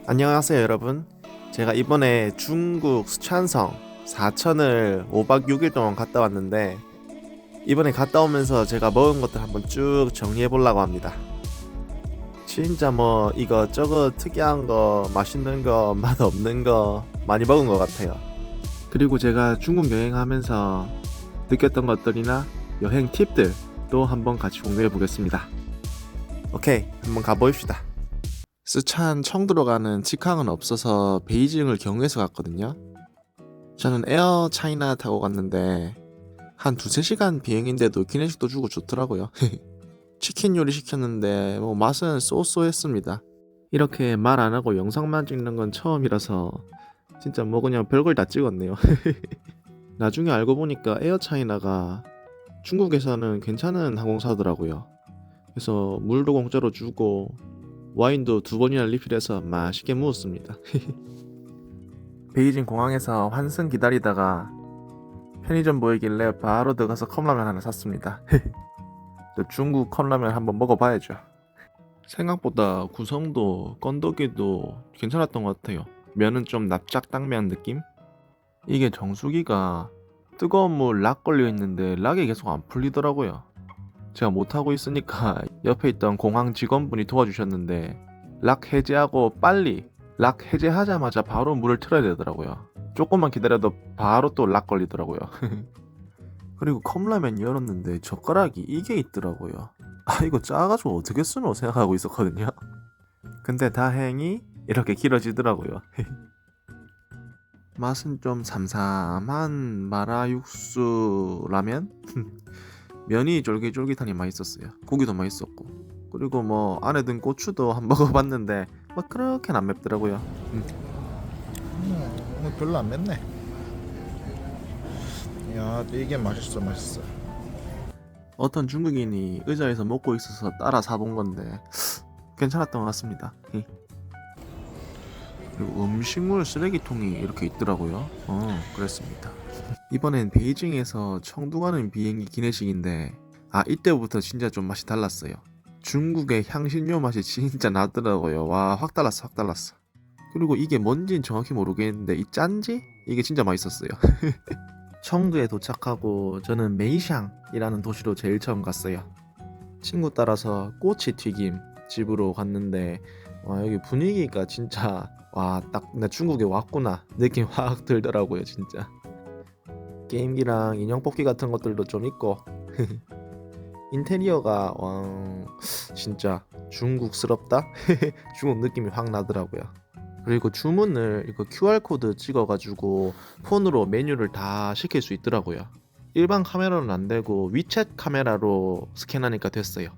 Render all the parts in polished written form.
안녕하세요 여러분. 제가 이번에 중국 수촨성 4천을 5박 6일 동안 갔다 왔는데, 이번에 갔다 오면서 제가 먹은 것들 한번 쭉 정리해 보려고 합니다. 진짜 뭐 이것저것 특이한 거, 맛있는 거, 맛없는 거 많이 먹은 것 같아요. 그리고 제가 중국 여행하면서 느꼈던 것들이나 여행 팁들 또 한번 같이 공유해 보겠습니다. 오케이, 한번 가보입시다. 스촨 청도로 가는 직항은 없어서 베이징을 경유해서 갔거든요. 저는 에어 차이나 타고 갔는데 한 두세 시간 비행인데도 기내식도 주고 좋더라고요. 치킨 요리 시켰는데 뭐 맛은 쏘쏘했습니다. 이렇게 말 안 하고 영상만 찍는 건 처음이라서 진짜 뭐 그냥 별걸 다 찍었네요. 나중에 알고 보니까 에어 차이나가 중국에서는 괜찮은 항공사더라고요. 그래서 물도 공짜로 주고 와인도 2번이나 리필해서 맛있게 먹었습니다. 베이징 공항에서 환승 기다리다가 편의점 보이길래 바로 들어가서 컵라면 하나 샀습니다. 또 중국 컵라면 한번 먹어봐야죠. 생각보다 구성도 건더기도 괜찮았던 것 같아요. 면은 좀 납작당면 느낌? 이게 정수기가 뜨거운 물 락 걸려 있는데 락이 계속 안 풀리더라고요. 제가 못하고 있으니까 옆에 있던 공항 직원분이 도와주셨는데, 락 해제하고 빨리 락 해제하자마자 바로 물을 틀어야 되더라고요. 조금만 기다려도 바로 또 락 걸리더라고요. 그리고 컵라면 열었는데 젓가락이 이게 있더라고요. 아, 이거 작아가지고 어떻게 쓰노 생각하고 있었거든요. 근데 다행히 이렇게 길어지더라고요. 맛은 좀 삼삼한 마라 육수 라면? 면이 쫄깃쫄깃하니 맛있었어요. 고기도 맛있었고, 그리고 뭐 안에 든 고추도 한 먹어봤는데 뭐 그렇게는 안 맵더라고요. 별로 안 맵네. 야, 이게 맛있어. 어떤 중국인이 의자에서 먹고 있어서 따라 사본 건데 괜찮았던 것 같습니다. 그리고 음식물 쓰레기통이 이렇게 있더라고요. 그랬습니다. 이번엔 베이징에서 청두 가는 비행기 기내식인데, 이때부터 진짜 좀 맛이 달랐어요. 중국의 향신료 맛이 진짜 나더라고요. 와, 확 달랐어. 그리고 이게 뭔진 정확히 모르겠는데 이 짠지? 이게 진짜 맛있었어요. 청두에 도착하고 저는 메이샹이라는 도시로 제일 처음 갔어요. 친구 따라서 꼬치 튀김 집으로 갔는데, 와, 여기 분위기가 진짜, 와, 딱 나 중국에 왔구나 느낌 확 들더라고요 진짜. 게임기랑 인형 뽑기 같은 것들도 좀 있고 인테리어가 진짜 중국스럽다? 중국 느낌이 확 나더라고요. 그리고 주문을 이거 QR코드 찍어가지고 폰으로 메뉴를 다 시킬 수 있더라고요. 일반 카메라는 안 되고 위챗 카메라로 스캔하니까 됐어요.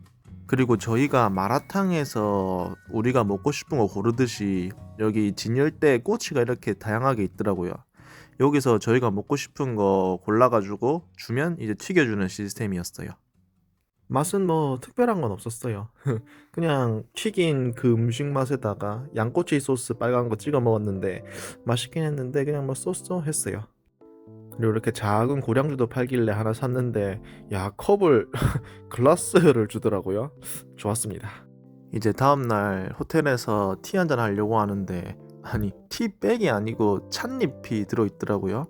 그리고 저희가 마라탕에서 우리가 먹고 싶은 거 고르듯이 여기 진열대 꼬치가 이렇게 다양하게 있더라고요. 여기서 저희가 먹고 싶은 거 골라가지고 주면 이제 튀겨주는 시스템이었어요. 맛은 뭐 특별한 건 없었어요. 그냥 튀긴 그 음식 맛에다가 양꼬치 소스 빨간 거 찍어 먹었는데 맛있긴 했는데 그냥 뭐 쏘쏘했어요. 그리고 이렇게 작은 고량주도 팔길래 하나 샀는데, 야, 컵을 글라스를 주더라고요. 좋았습니다. 이제 다음날 호텔에서 티 한잔 하려고 하는데, 아니 티백이 아니고 찻잎이 들어있더라고요.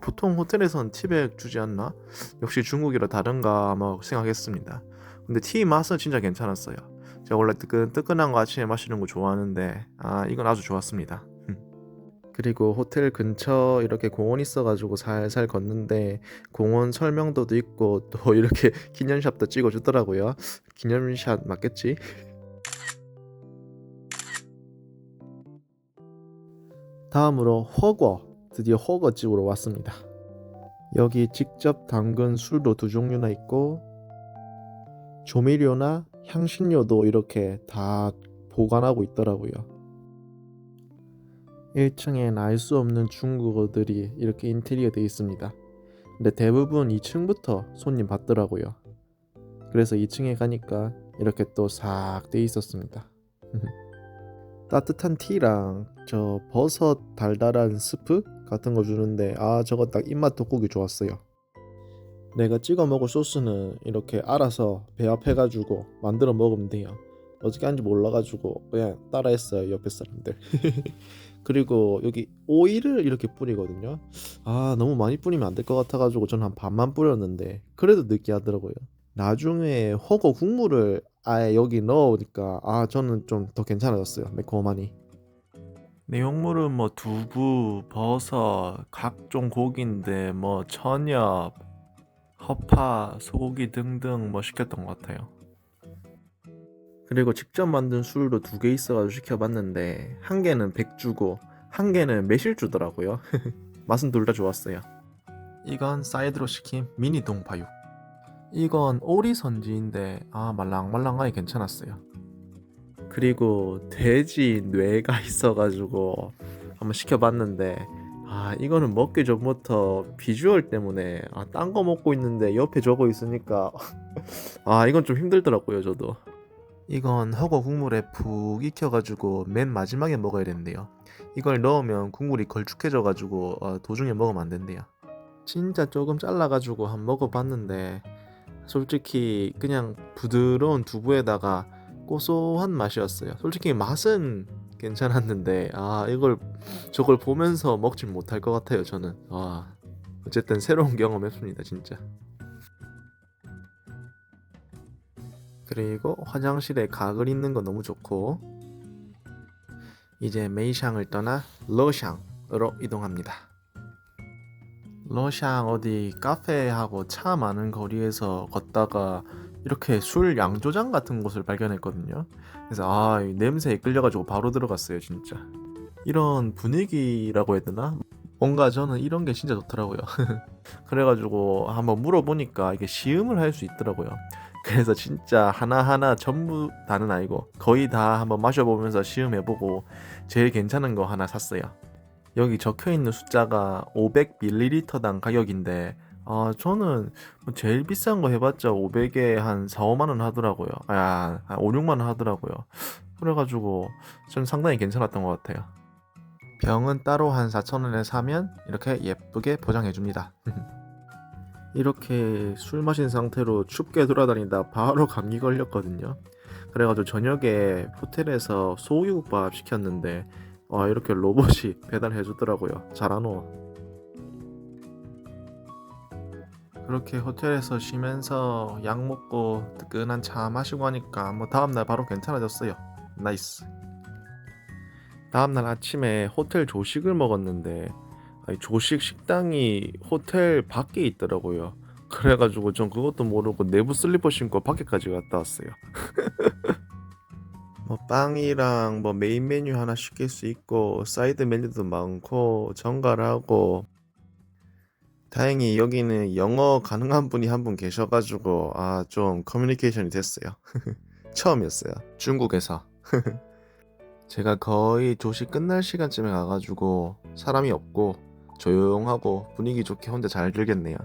보통 호텔에선 티백 주지 않나? 역시 중국이라 다른가 뭐 생각했습니다. 근데 티 맛은 진짜 괜찮았어요. 제가 원래 뜨끈뜨끈한 거 아침에 마시는 거 좋아하는데, 이건 아주 좋았습니다. 그리고 호텔 근처 이렇게 공원 있어가지고 살살 걷는데 공원 설명도도 있고 또 이렇게 기념샷도 찍어주더라고요. 기념샷 맞겠지? 다음으로 허거, 드디어 허거집으로 왔습니다. 여기 직접 담근 술도 2종류나 있고 조미료나 향신료도 이렇게 다 보관하고 있더라고요. 1층엔 알 수 없는 중국어들이 이렇게 인테리어 되어 있습니다. 근데 대부분 2층부터 손님 받더라고요. 그래서 2층에 가니까 이렇게 또 싹 돼 있었습니다. 따뜻한 티랑 저 버섯 달달한 스프 같은 거 주는데, 저거 딱 입맛 돋구기 좋았어요. 내가 찍어 먹을 소스는 이렇게 알아서 배합해가지고 만들어 먹으면 돼요. 어떻게 하는지 몰라가지고 그냥 따라했어요, 옆에 사람들. 그리고 여기 오이를 이렇게 뿌리거든요. 아, 너무 많이 뿌리면 안 될 것 같아가지고 저는 한 반만 뿌렸는데 그래도 느끼하더라고요. 나중에 허거 국물을 아예 여기 넣으니까 저는 좀 더 괜찮아졌어요, 매콤하니. 내용물은 뭐 두부, 버섯, 각종 고기인데 뭐 천엽, 허파, 소고기 등등 뭐 시켰던 것 같아요. 그리고 직접 만든 술도 2개 있어가지고 시켜봤는데 한 개는 백주고 한 개는 매실주더라고요. 맛은 둘 다 좋았어요. 이건 사이드로 시킨 미니 동파육. 이건 오리 선지인데 말랑말랑하게 괜찮았어요. 그리고 돼지 뇌가 있어가지고 한번 시켜봤는데 이거는 먹기 전부터 비주얼 때문에 딴 거 먹고 있는데 옆에 저거 있으니까 이건 좀 힘들더라고요, 저도. 이건 허거 국물에 푹 익혀가지고 맨 마지막에 먹어야 된대요. 이걸 넣으면 국물이 걸쭉해져가지고 도중에 먹으면 안 된대요. 진짜 조금 잘라가지고 한번 먹어봤는데 솔직히 그냥 부드러운 두부에다가 고소한 맛이었어요. 솔직히 맛은 괜찮았는데 저걸 보면서 먹질 못할 것 같아요, 저는. 어쨌든 새로운 경험했습니다, 진짜. 그리고 화장실에 가글 있는 거 너무 좋고 이제 메이샹을 떠나 러샹으로 이동합니다. 러샹 어디 카페하고 차 많은 거리에서 걷다가 이렇게 술 양조장 같은 곳을 발견했거든요. 그래서 이 냄새에 끌려가지고 바로 들어갔어요, 진짜. 이런 분위기라고 해야 되나? 뭔가 저는 이런 게 진짜 좋더라고요. 그래가지고 한번 물어보니까 이게 시음을 할 수 있더라고요. 그래서 진짜 하나하나 전부 다는 아니고 거의 다 한번 마셔보면서 시음해보고 제일 괜찮은 거 하나 샀어요. 여기 적혀있는 숫자가 500ml당 가격인데 저는 뭐 제일 비싼 거 해봤자 500에 한 4, 5만원 하더라고요. 한 5, 6만원 하더라고요. 그래가지고 전 상당히 괜찮았던 것 같아요. 병은 따로 한 4,000원에 사면 이렇게 예쁘게 포장해줍니다. 이렇게 술 마신 상태로 춥게 돌아다니다 바로 감기 걸렸거든요. 그래가지고 저녁에 호텔에서 소고기국밥 시켰는데 이렇게 로봇이 배달해 주더라고요. 잘 안 와. 그렇게 호텔에서 쉬면서 약 먹고 뜨끈한 차 마시고 하니까 뭐 다음날 바로 괜찮아졌어요. 나이스. 다음날 아침에 호텔 조식을 먹었는데 조식 식당이 호텔 밖에 있더라고요. 그래가지고 전 그것도 모르고 내부 슬리퍼 신고 밖에까지 갔다 왔어요. 뭐 빵이랑 뭐 메인 메뉴 하나 시킬 수 있고 사이드 메뉴도 많고 정갈하고 다행히 여기는 영어 가능한 분이 한 분 계셔가지고 좀 커뮤니케이션이 됐어요. 처음이었어요, 중국에서. 제가 거의 조식 끝날 시간쯤에 가가지고 사람이 없고 조용하고 분위기 좋게 혼자 잘 들겠네요.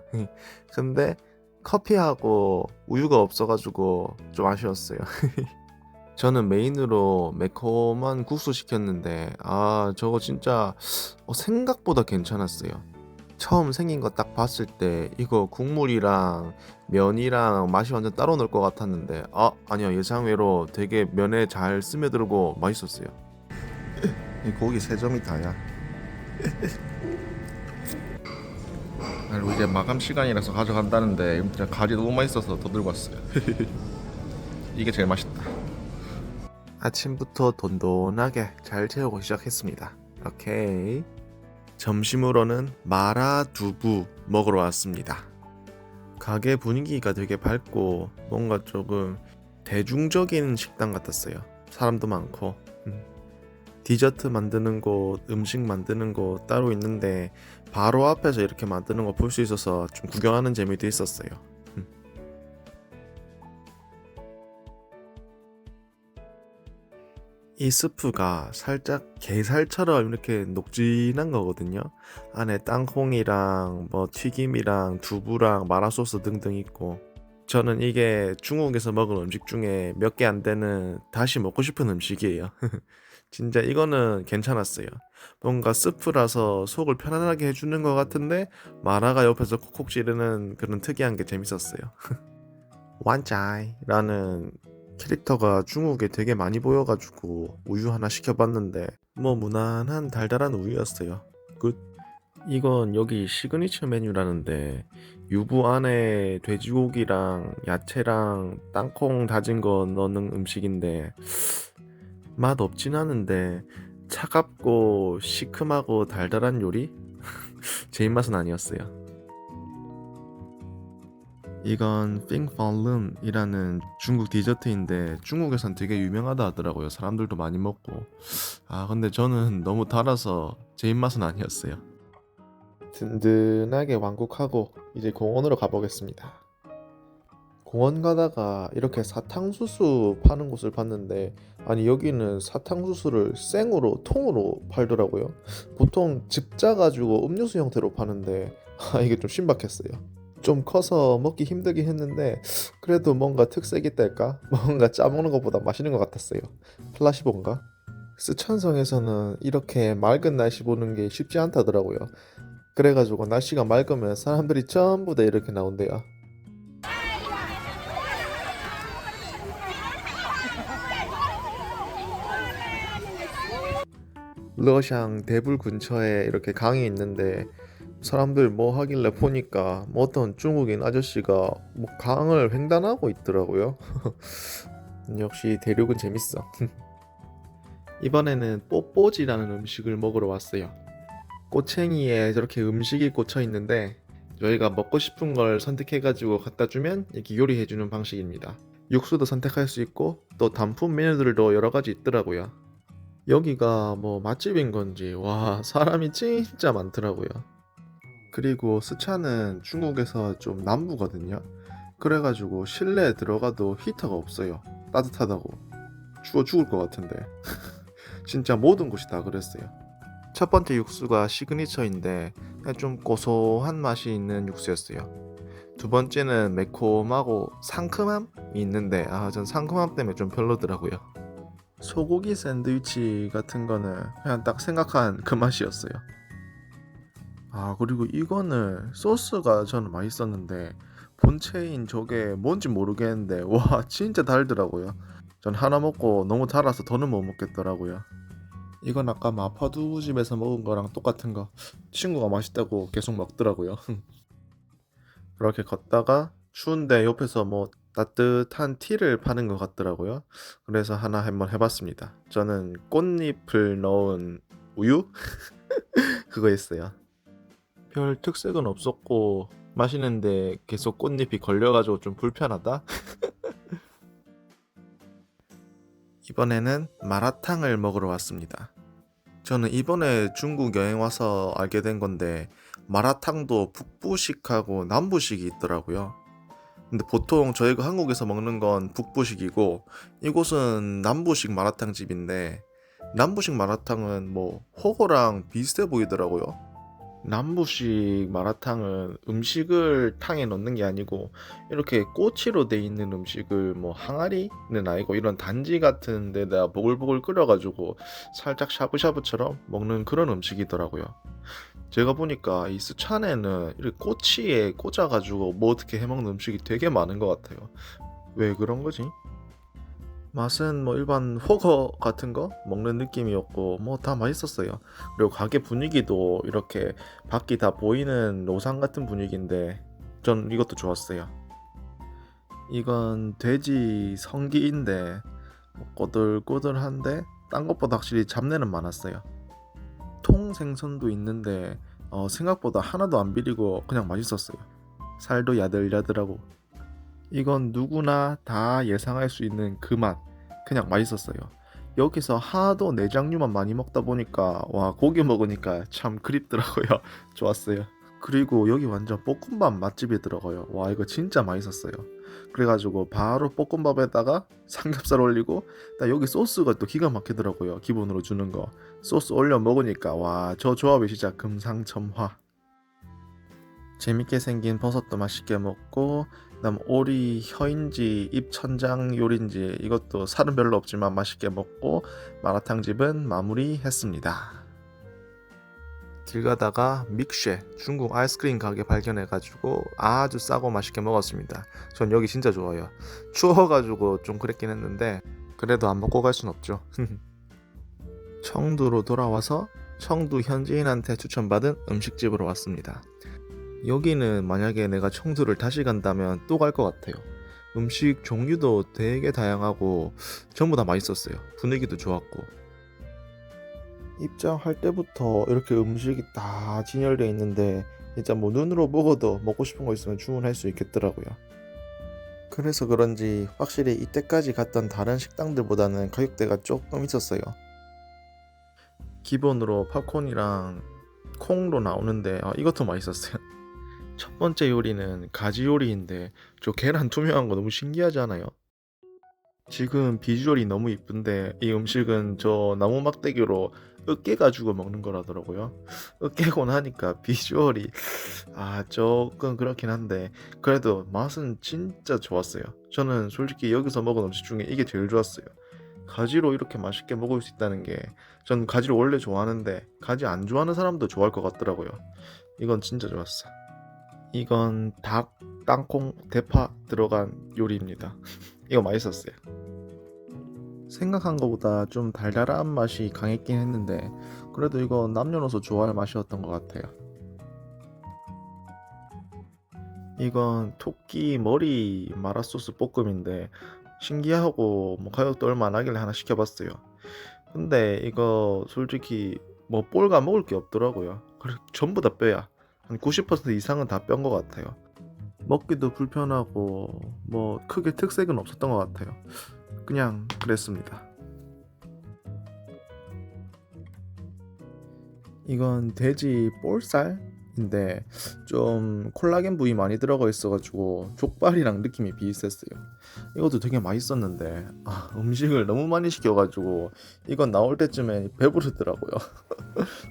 근데 커피하고 우유가 없어가지고 좀 아쉬웠어요. 저는 메인으로 매콤한 국수 시켰는데 저거 진짜 생각보다 괜찮았어요. 처음 생긴 거 딱 봤을 때 이거 국물이랑 면이랑 맛이 완전 따로 놀 것 같았는데 아니요, 예상외로 되게 면에 잘 스며들고 맛있었어요. 이 고기 3점이 다야. 그리고 이제 마감 시간이라서 가져간다는데 진짜 가지 너무 맛있어서 더 들고 왔어요. 이게 제일 맛있다. 아침부터 돈돈하게 잘 채우고 시작했습니다. 오케이. 점심으로는 마라 두부 먹으러 왔습니다. 가게 분위기가 되게 밝고 뭔가 조금 대중적인 식당 같았어요. 사람도 많고. 디저트 만드는 곳, 음식 만드는 곳 따로 있는데 바로 앞에서 이렇게 만드는 거 볼 수 있어서 좀 구경하는 재미도 있었어요. 이 스프가 살짝 게살처럼 이렇게 녹진한 거거든요. 안에 땅콩이랑 뭐 튀김이랑 두부랑 마라소스 등등 있고 저는 이게 중국에서 먹은 음식 중에 몇 개 안 되는 다시 먹고 싶은 음식이에요. 진짜 이거는 괜찮았어요. 뭔가 스프라서 속을 편안하게 해주는 것 같은데 마라가 옆에서 콕콕 찌르는 그런 특이한 게 재밌었어요. 완짜이라는 캐릭터가 중국에 되게 많이 보여가지고 우유 하나 시켜봤는데 뭐 무난한 달달한 우유였어요. 굿. 이건 여기 시그니처 메뉴라는데 유부 안에 돼지고기랑 야채랑 땅콩 다진 거 넣는 음식인데 맛 없진 않은데 차갑고 시큼하고 달달한 요리? 제 입맛은 아니었어요. 이건 핑펄룬이라는 중국 디저트인데 중국에선 되게 유명하다 하더라고요. 사람들도 많이 먹고. 근데 저는 너무 달아서 제 입맛은 아니었어요. 든든하게 완국하고 이제 공원으로 가보겠습니다. 공원 가다가 이렇게 사탕수수 파는 곳을 봤는데 아니 여기는 사탕수수를 생으로 통으로 팔더라고요. 보통 즙짜 가지고 음료수 형태로 파는데 이게 좀 신박했어요. 좀 커서 먹기 힘들긴 했는데 그래도 뭔가 특색이 있달까? 뭔가 짜먹는 것보다 맛있는 것 같았어요. 플라시보인가? 스촨성에서는 이렇게 맑은 날씨 보는 게 쉽지 않다더라고요. 그래가지고 날씨가 맑으면 사람들이 전부 다 이렇게 나온대요. 러샹 대불 근처에 이렇게 강이 있는데 사람들 뭐 하길래 보니까 뭐 어떤 중국인 아저씨가 뭐 강을 횡단하고 있더라고요. 역시 대륙은 재밌어. 이번에는 뽀뽀지라는 음식을 먹으러 왔어요. 꼬챙이에 저렇게 음식이 꽂혀 있는데 저희가 먹고 싶은 걸 선택해가지고 갖다 주면 이렇게 요리해주는 방식입니다. 육수도 선택할 수 있고 또 단품 메뉴들도 여러 가지 있더라고요. 여기가 뭐 맛집인 건지 와 사람이 진짜 많더라고요. 그리고 스촨은 중국에서 좀 남부거든요. 그래가지고 실내에 들어가도 히터가 없어요. 따뜻하다고 추워 죽을 것 같은데 진짜 모든 곳이 다 그랬어요. 첫 번째 육수가 시그니처인데 좀 고소한 맛이 있는 육수였어요. 두 번째는 매콤하고 상큼함이 있는데 전 상큼함 때문에 좀 별로더라고요. 소고기 샌드위치 같은 거는 그냥 딱 생각한 그 맛이었어요. 그리고 이거는 소스가 저는 맛있었는데 본체인 저게 뭔지 모르겠는데 와 진짜 달더라고요. 전 하나 먹고 너무 달아서 더는 못 먹겠더라고요. 이건 아까 마파두 집에서 먹은 거랑 똑같은 거 친구가 맛있다고 계속 먹더라고요. 그렇게 걷다가 추운데 옆에서 뭐 따뜻한 티를 파는 것 같더라고요. 그래서 하나 한번 해봤습니다. 저는 꽃잎을 넣은 우유? 그거 했어요. 별 특색은 없었고 마시는데 계속 꽃잎이 걸려가지고 좀 불편하다? 이번에는 마라탕을 먹으러 왔습니다. 저는 이번에 중국 여행 와서 알게 된 건데 마라탕도 북부식하고 남부식이 있더라고요. 근데 보통 저희가 한국에서 먹는 건 북부식이고 이곳은 남부식 마라탕 집인데 남부식 마라탕은 뭐 호거랑 비슷해 보이더라고요. 남부식 마라탕은 음식을 탕에 넣는 게 아니고 이렇게 꼬치로 돼 있는 음식을 뭐 항아리는 아니고 이런 단지 같은 데다 보글보글 끓여가지고 살짝 샤브샤브처럼 먹는 그런 음식이더라고요. 제가 보니까 이 스촨에는 이렇게 꼬치에 꽂아가지고 뭐 어떻게 해먹는 음식이 되게 많은 것 같아요. 왜 그런 거지? 맛은 뭐 일반 호거 같은 거 먹는 느낌이었고 뭐 다 맛있었어요. 그리고 가게 분위기도 이렇게 밖이 다 보이는 노상 같은 분위기인데 전 이것도 좋았어요. 이건 돼지 성기인데 뭐 꼬들꼬들한데 딴 것보다 확실히 잡내는 많았어요. 통생선도 있는데 생각보다 하나도 안 비리고 그냥 맛있었어요. 살도 야들야들하고 이건 누구나 다 예상할 수 있는 그 맛. 그냥 맛있었어요. 여기서 하도 내장류만 많이 먹다 보니까 와 고기 먹으니까 참 그립더라고요. 좋았어요. 그리고 여기 완전 볶음밥 맛집이더라고요. 와 이거 진짜 맛있었어요. 그래가지고 바로 볶음밥에다가 삼겹살 올리고 여기 소스가 또 기가 막히더라고요. 기본으로 주는 거 소스 올려 먹으니까 와 저 조합이 진짜 금상첨화. 재밌게 생긴 버섯도 맛있게 먹고 그다음 오리 혀인지 입천장 요리인지 이것도 살은 별로 없지만 맛있게 먹고 마라탕 집은 마무리했습니다. 길 가다가 믹쉐 중국 아이스크림 가게 발견해가지고 아주 싸고 맛있게 먹었습니다. 전 여기 진짜 좋아요. 추워가지고 좀 그랬긴 했는데 그래도 안 먹고 갈 순 없죠. 청두로 돌아와서 청두 현지인한테 추천받은 음식집으로 왔습니다. 여기는 만약에 내가 청두를 다시 간다면 또 갈 것 같아요. 음식 종류도 되게 다양하고 전부 다 맛있었어요. 분위기도 좋았고. 입장할 때부터 이렇게 음식이 다 진열되어 있는데 진짜 뭐 눈으로 보고도 먹고 싶은 거 있으면 주문할 수 있겠더라고요. 그래서 그런지 확실히 이때까지 갔던 다른 식당들보다는 가격대가 조금 있었어요. 기본으로 팝콘이랑 콩으로 나오는데 이것도 맛있었어요. 첫 번째 요리는 가지 요리인데 저 계란 투명한 거 너무 신기하지 않아요? 지금 비주얼이 너무 이쁜데 이 음식은 저 나무 막대기로 으깨 가지고 먹는 거라더라고요. 으깨고 나니까 비주얼이 조금 그렇긴 한데 그래도 맛은 진짜 좋았어요. 저는 솔직히 여기서 먹은 음식 중에 이게 제일 좋았어요. 가지로 이렇게 맛있게 먹을 수 있다는 게 전 가지를 원래 좋아하는데 가지 안 좋아하는 사람도 좋아할 것 같더라고요. 이건 진짜 좋았어. 이건 닭, 땅콩, 대파 들어간 요리입니다. 이거 맛있었어요. 생각한 것보다 좀 달달한 맛이 강했긴 했는데 그래도 이거 남녀노소 좋아할 맛이었던 것 같아요. 이건 토끼 머리 마라소스 볶음인데 신기하고 뭐 가격도 얼마 안 하길래 하나 시켜봤어요. 근데 이거 솔직히 뭐 볼가 먹을 게 없더라고요. 그래서 전부 다 뼈야. 한 90% 이상은 다 뼈인 것 같아요. 먹기도 불편하고 뭐 크게 특색은 없었던 것 같아요. 그냥 그랬습니다. 이건 돼지 볼살인데 좀 콜라겐 부위 많이 들어가 있어가지고 족발이랑 느낌이 비슷했어요. 이것도 되게 맛있었는데 음식을 너무 많이 시켜가지고 이건 나올 때쯤에 배부르더라고요.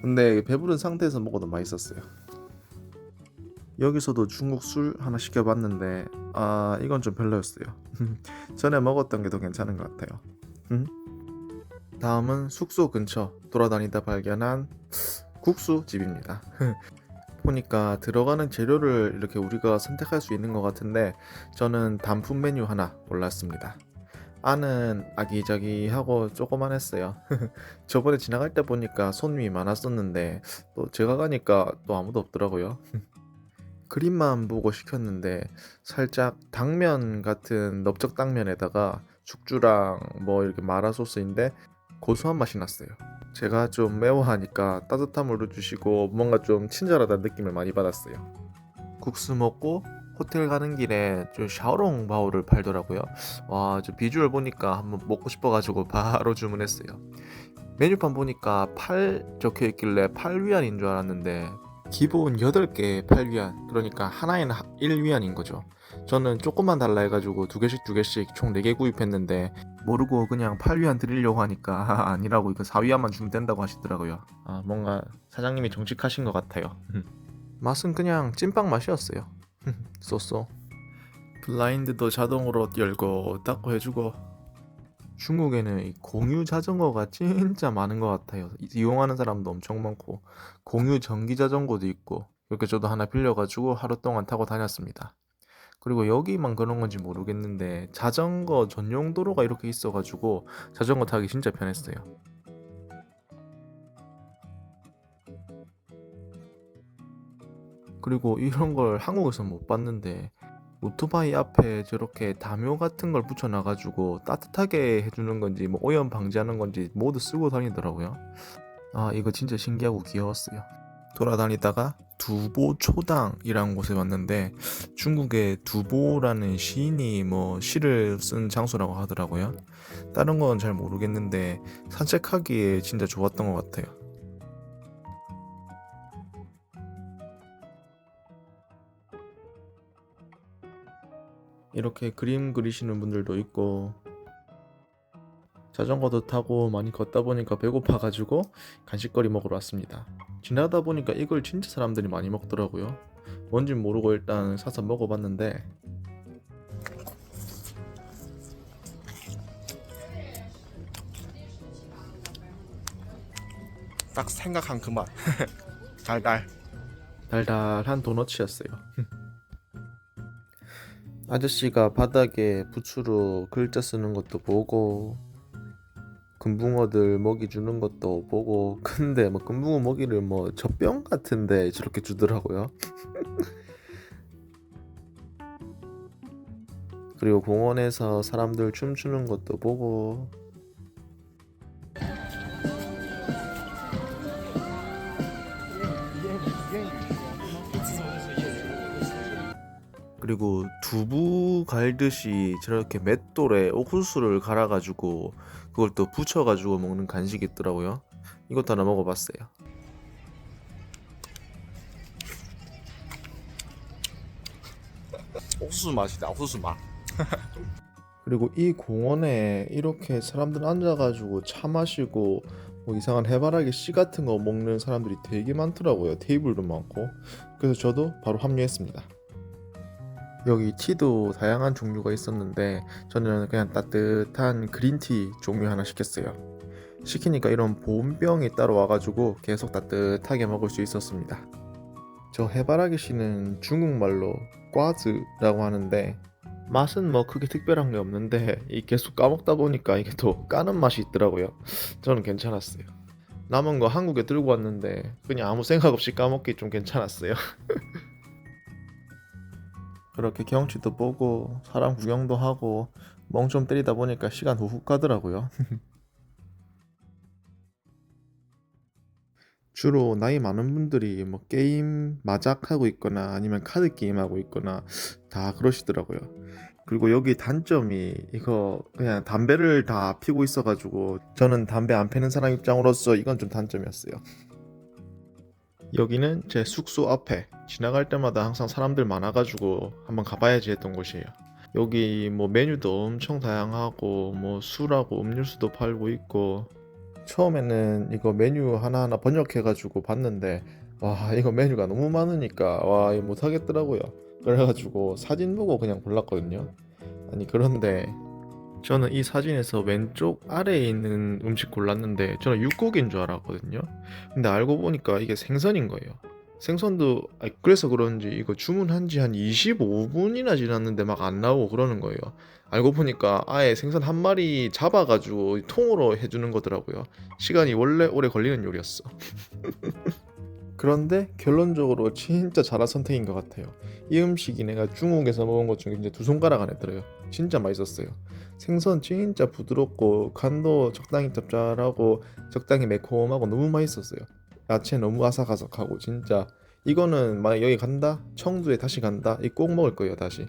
근데 배부른 상태에서 먹어도 맛있었어요. 여기서도 중국 술 하나 시켜봤는데 이건 좀 별로였어요. 전에 먹었던 게 더 괜찮은 것 같아요. 다음은 숙소 근처 돌아다니다 발견한 국수집입니다. 보니까 들어가는 재료를 이렇게 우리가 선택할 수 있는 것 같은데 저는 단품 메뉴 하나 골랐습니다. 안은 아기자기하고 조그만했어요. 저번에 지나갈 때 보니까 손님이 많았었는데 또 제가 가니까 또 아무도 없더라고요. 그림만 보고 시켰는데 살짝 당면 같은 넓적 당면에다가 죽주랑 뭐 이렇게 마라 소스인데 고소한 맛이 났어요. 제가 좀 매워하니까 따뜻한 물을 주시고 뭔가 좀 친절하다는 느낌을 많이 받았어요. 국수 먹고 호텔 가는 길에 저 샤오롱 바오를 팔더라고요. 와, 저 비주얼 보니까 한번 먹고 싶어가지고 바로 주문했어요. 메뉴판 보니까 8 적혀 있길래 8위안인 줄 알았는데 기본 8개 8위안, 그러니까 하나에는 1위안인 거죠. 저는 조금만 달라 해가지고 두 개씩 총 4개 구입했는데 모르고 그냥 8위안 드리려고 하니까 아니라고 이거 4위안만 주면 된다고 하시더라고요. 뭔가 사장님이 정직하신 것 같아요. 맛은 그냥 찐빵 맛이었어요. 쏘쏘. 블라인드도 자동으로 열고 닫고 해주고. 중국에는 이 공유 자전거가 진짜 많은 것 같아요. 이용하는 사람도 엄청 많고 공유 전기 자전거도 있고 이렇게 저도 하나 빌려가지고 하루 동안 타고 다녔습니다. 그리고 여기만 그런 건지 모르겠는데 자전거 전용 도로가 이렇게 있어가지고 자전거 타기 진짜 편했어요. 그리고 이런 걸 한국에서 못 봤는데 오토바이 앞에 저렇게 담요 같은 걸 붙여놔가지고 따뜻하게 해주는 건지 뭐 오염 방지하는 건지 모두 쓰고 다니더라고요. 이거 진짜 신기하고 귀여웠어요. 돌아다니다가 두보초당이라는 곳에 왔는데 중국의 두보라는 시인이 뭐 시를 쓴 장소라고 하더라고요. 다른 건 잘 모르겠는데 산책하기에 진짜 좋았던 것 같아요. 이렇게 그림 그리시는 분들도 있고 자전거도 타고 많이 걷다 보니까 배고파가지고 간식거리 먹으러 왔습니다. 지나다 보니까 이걸 진짜 사람들이 많이 먹더라고요. 뭔진 모르고 일단 사서 먹어봤는데 딱 생각한 그 맛. 달달. 달달한 도너츠였어요. 아저씨가 바닥에 붓으로 글자 쓰는 것도 보고 금붕어들 먹이 주는 것도 보고, 근데 뭐 금붕어 먹이를 뭐 젖병 같은데 저렇게 주더라고요. 그리고 공원에서 사람들 춤추는 것도 보고, 그리고 두부 갈듯이 저렇게 맷돌에 옥수수를 갈아가지고 그걸 또 부쳐가지고 먹는 간식이 있더라고요. 이것도 하나 먹어봤어요. 옥수수 맛이다. 옥수수 맛. 그리고 이 공원에 이렇게 사람들 앉아가지고 차 마시고 뭐 이상한 해바라기 씨 같은 거 먹는 사람들이 되게 많더라고요. 테이블도 많고. 그래서 저도 바로 합류했습니다. 여기 티도 다양한 종류가 있었는데 저는 그냥 따뜻한 그린티 종류 하나 시켰어요. 시키니까 이런 보온병이 따로 와가지고 계속 따뜻하게 먹을 수 있었습니다. 저 해바라기 씨는 중국말로 꽈즈라고 하는데 맛은 뭐 크게 특별한 게 없는데 이 계속 까먹다 보니까 이게 또 까는 맛이 있더라고요. 저는 괜찮았어요. 남은 거 한국에 들고 왔는데 그냥 아무 생각 없이 까먹기 좀 괜찮았어요. 그렇게 경치도 보고 사람 구경도 하고 멍 좀 때리다 보니까 시간 후훅 가더라고요. 주로 나이 많은 분들이 뭐 게임 마작하고 있거나 아니면 카드 게임 하고 있거나 다 그러시더라고요. 그리고 여기 단점이 이거 그냥 담배를 다 피고 있어가지고 저는 담배 안 피는 사람 입장으로서 이건 좀 단점이었어요. 여기는 제 숙소 앞에 지나갈 때마다 항상 사람들 많아가지고 한번 가봐야지 했던 곳이에요. 여기 뭐 메뉴도 엄청 다양하고 뭐 술하고 음료수도 팔고 있고, 처음에는 이거 메뉴 하나하나 번역해가지고 봤는데 와 이거 메뉴가 너무 많으니까 와 이거 못하겠더라고요. 그래가지고 사진 보고 그냥 골랐거든요. 아니 그런데 저는 이 사진에서 왼쪽 아래에 있는 음식 골랐는데 저는 육고기인 줄 알았거든요. 근데 알고 보니까 이게 생선인 거예요. 생선도 그래서 그런지 이거 주문한 지 한 25분이나 지났는데 막 안 나오고 그러는 거예요. 알고 보니까 아예 생선 한 마리 잡아가지고 통으로 해주는 거더라고요. 시간이 원래 오래 걸리는 요리였어. 그런데 결론적으로 진짜 잘한 선택인 것 같아요. 이 음식이 내가 중국에서 먹은 것 중에 이제 두 손가락 안에 들어요. 진짜 맛있었어요. 생선 진짜 부드럽고 간도 적당히 짭짤하고 적당히 매콤하고 너무 맛있었어요. 야채 너무 아삭아삭하고 진짜 이거는 만약 여기 간다? 청두에 다시 간다? 이 꼭 먹을 거예요 다시.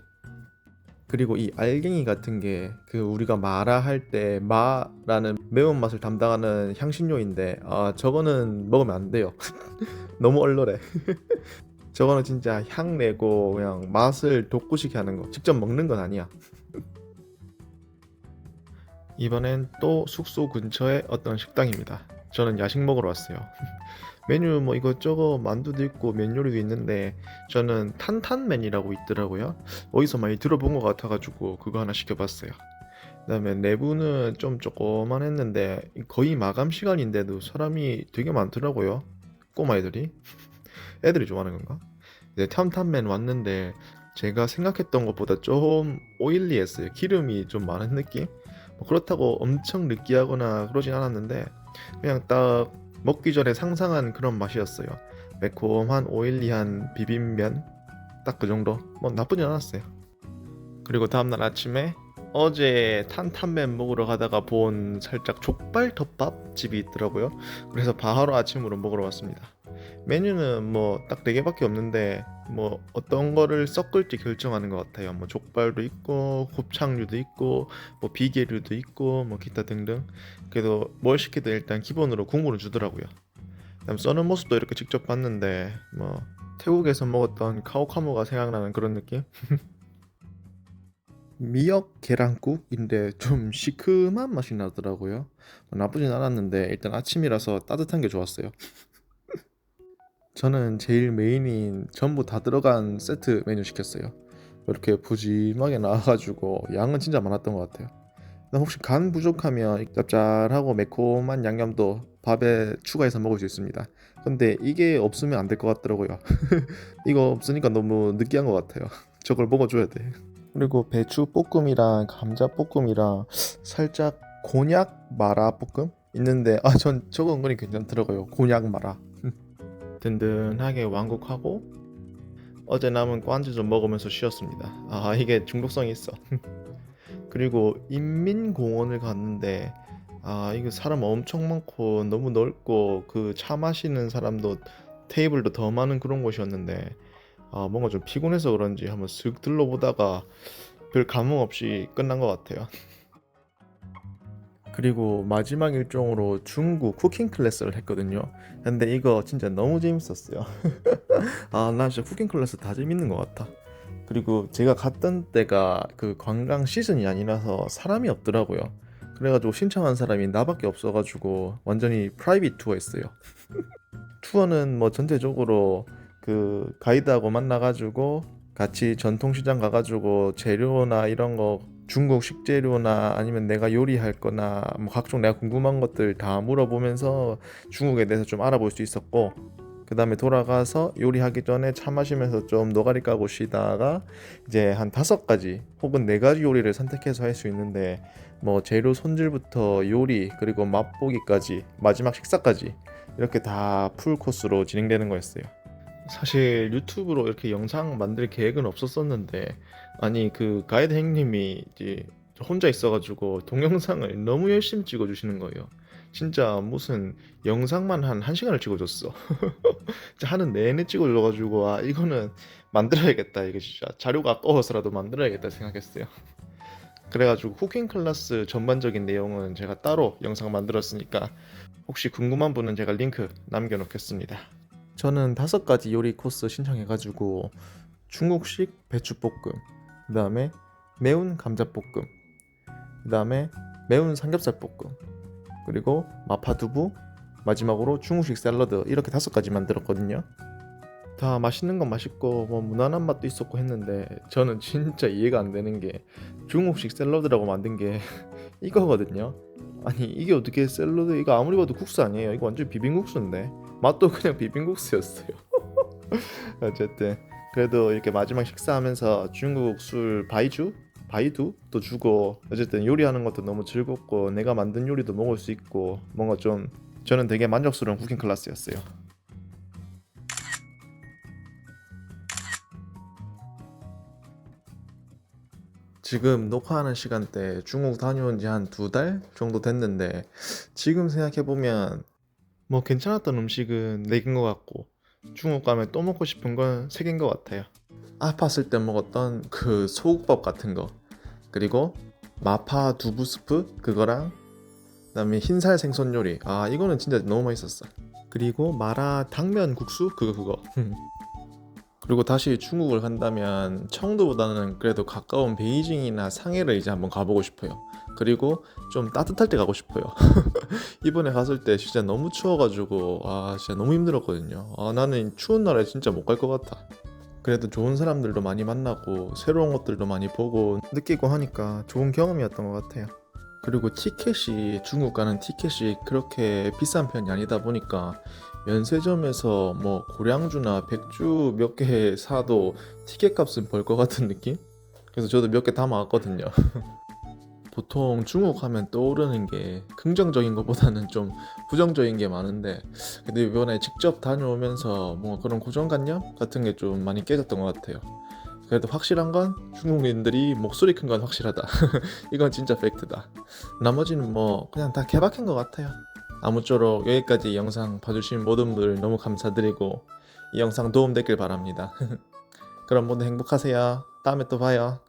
그리고 이 알갱이 같은 게 그 우리가 마라 할 때 마라는 매운맛을 담당하는 향신료인데 저거는 먹으면 안 돼요. 너무 얼얼해. 저거는 진짜 향 내고 그냥 맛을 돋구시게 하는 거. 직접 먹는 건 아니야. 이번엔 또 숙소 근처의 어떤 식당입니다. 저는 야식 먹으러 왔어요. 메뉴 뭐 이것저것 만두도 있고 면 요리도 있는데 저는 탄탄면이라고 있더라고요. 어디서 많이 들어본 것 같아가지고 그거 하나 시켜봤어요. 그다음에 내부는 좀 조그만했는데 거의 마감 시간인데도 사람이 되게 많더라고요. 꼬마애들이. 애들이 좋아하는 건가? 이제 탄탄면 왔는데 제가 생각했던 것보다 좀 오일리했어요. 기름이 좀 많은 느낌? 뭐 그렇다고 엄청 느끼하거나 그러진 않았는데 그냥 딱 먹기 전에 상상한 그런 맛이었어요. 매콤한 오일리한 비빔면 딱 그 정도. 뭐 나쁘진 않았어요. 그리고 다음날 아침에 어제 탄탄면 먹으러 가다가 본 살짝 족발 덮밥 집이 있더라고요. 그래서 바로 아침으로 먹으러 왔습니다. 메뉴는 뭐 딱 4개밖에 없는데 뭐 어떤 거를 섞을지 결정하는 것 같아요. 뭐 족발도 있고 곱창류도 있고 뭐 비계류도 있고 뭐 기타 등등. 그래도 뭘 시키든 일단 기본으로 국물을 주더라고요. 그다음 써는 모습도 이렇게 직접 봤는데 뭐 태국에서 먹었던 카오카모가 생각나는 그런 느낌? 미역 계란국인데 좀 시큼한 맛이 나더라고요. 나쁘진 않았는데 일단 아침이라서 따뜻한 게 좋았어요. 저는 제일 메인인 전부 다 들어간 세트 메뉴 시켰어요. 이렇게 푸짐하게 나와가지고 양은 진짜 많았던 것 같아요. 나 혹시 간 부족하면 짭짤하고 매콤한 양념도 밥에 추가해서 먹을 수 있습니다. 근데 이게 없으면 안 될 것 같더라고요. 이거 없으니까 너무 느끼한 것 같아요. 저걸 먹어줘야 돼. 그리고 배추 볶음이랑 감자 볶음이랑 살짝 곤약 마라 볶음 있는데 전 저거 은근히 괜찮더라고요. 곤약 마라. 든든하게 완국하고 어제 남은 꽌지 좀 먹으면서 쉬었습니다. 이게 중독성이 있어. 그리고 인민공원을 갔는데 이거 사람 엄청 많고 너무 넓고 그 차 마시는 사람도 테이블도 더 많은 그런 곳이었는데 뭔가 좀 피곤해서 그런지 한번 쓱 둘러보다가 별 감흥 없이 끝난 것 같아요. 그리고 마지막 일정으로 중국 쿠킹 클래스를 했거든요. 근데 이거 진짜 너무 재밌었어요. 나 진짜 쿠킹 클래스 다 재밌는 것 같아. 그리고 제가 갔던 때가 그 관광 시즌이 아니라서 사람이 없더라고요. 그래가지고 신청한 사람이 나밖에 없어가지고 완전히 프라이빗 투어였어요. 투어는 뭐 전체적으로 그 가이드하고 만나가지고 같이 전통시장 가가지고 재료나 이런 거 중국 식재료나 아니면 내가 요리할 거나 뭐 각종 내가 궁금한 것들 다 물어보면서 중국에 대해서 좀 알아볼 수 있었고, 그 다음에 돌아가서 요리하기 전에 차 마시면서 좀 노가리 까고 쉬다가 이제 한 5가지 혹은 4가지 요리를 선택해서 할 수 있는데 뭐 재료 손질부터 요리 그리고 맛보기까지 마지막 식사까지 이렇게 다 풀 코스로 진행되는 거였어요. 사실 유튜브로 이렇게 영상 만들 계획은 없었었는데 그 가이드 형님이 이제 혼자 있어가지고 동영상을 너무 열심히 찍어주시는 거예요. 진짜 무슨 영상만 한 1시간을 찍어줬어. 진짜 하는 내내 찍어줘가지고 이거는 만들어야겠다. 이게 진짜 자료가 아까워서라도 만들어야겠다 생각했어요. 그래가지고 쿠킹 클래스 전반적인 내용은 제가 따로 영상 만들었으니까 혹시 궁금한 분은 제가 링크 남겨놓겠습니다. 저는 5가지 요리 코스 신청해가지고 중국식 배추볶음, 그 다음에 매운 감자볶음, 그 다음에 매운 삼겹살볶음, 그리고 마파두부, 마지막으로 중국식 샐러드 이렇게 5가지 만들었거든요. 다 맛있는 건 맛있고 뭐 무난한 맛도 있었고 했는데 저는 진짜 이해가 안 되는 게 중국식 샐러드라고 만든 게 이거거든요. 아니 이게 어떻게 샐러드, 이거 아무리 봐도 국수 아니에요. 이거 완전 비빔국수인데 맛도 그냥 비빔국수였어요. 어쨌든 그래도 이렇게 마지막 식사하면서 중국 술 바이두도 주고 어쨌든 요리하는 것도 너무 즐겁고 내가 만든 요리도 먹을 수 있고 뭔가 좀 저는 되게 만족스러운 쿠킹 클래스였어요. 지금 녹화하는 시간대 중국 다녀온 지 한 2달 정도 됐는데 지금 생각해보면 뭐 괜찮았던 음식은 4개인 것 같고 중국 가면 또 먹고 싶은 건 3개인 것 같아요. 아팠을 때 먹었던 그 소국밥 같은 거, 그리고 마파 두부 스프 그거랑 그다음에 흰살 생선 요리, 이거는 진짜 너무 맛있었어. 그리고 마라 당면 국수 그거 그리고 다시 중국을 간다면 청두보다는 그래도 가까운 베이징이나 상해를 이제 한번 가보고 싶어요. 그리고 좀 따뜻할 때 가고 싶어요. 이번에 갔을 때 진짜 너무 추워가지고 진짜 너무 힘들었거든요. 나는 추운 나라에 진짜 못 갈 것 같아. 그래도 좋은 사람들도 많이 만나고 새로운 것들도 많이 보고 느끼고 하니까 좋은 경험이었던 것 같아요. 그리고 티켓이 중국 가는 티켓이 그렇게 비싼 편이 아니다 보니까 면세점에서 뭐 고량주나 백주 몇 개 사도 티켓 값은 벌 것 같은 느낌? 그래서 저도 몇 개 담아왔거든요. 보통 중국 하면 떠오르는 게 긍정적인 것보다는 좀 부정적인 게 많은데 근데 이번에 직접 다녀오면서 뭔가 그런 고정관념 같은 게 좀 많이 깨졌던 것 같아요. 그래도 확실한 건 중국인들이 목소리 큰 건 확실하다. 이건 진짜 팩트다. 나머지는 뭐 그냥 다 개박한 것 같아요. 아무쪼록 여기까지 영상 봐주신 모든 분들 너무 감사드리고 이 영상 도움됐길 바랍니다. 그럼 모두 행복하세요. 다음에 또 봐요.